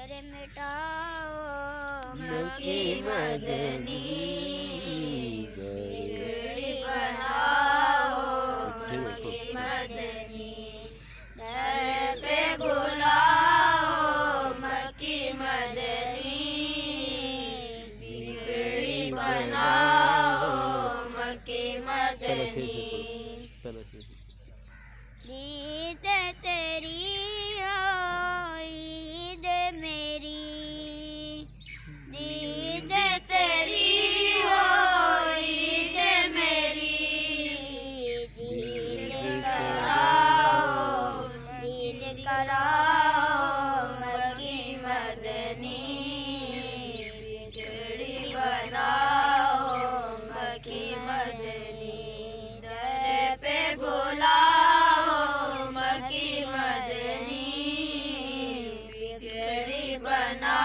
डर मिटाओ मक्की मदनी, बिगड़ी बनाओ मक्की मदनी, दर पे बुलाओ मक्की मदनी, बिगड़ी बनाओ मक्की मदनी। ईद तेरी हो ईद मेरी, ईद तेरी हो ईद मेरी, ईद कराओ मक्की मदनी, बिगड़ी बनाओ मक्की मदनी, दर पे बुलाओ मक्की मदनी, बिगड़ी बनाओ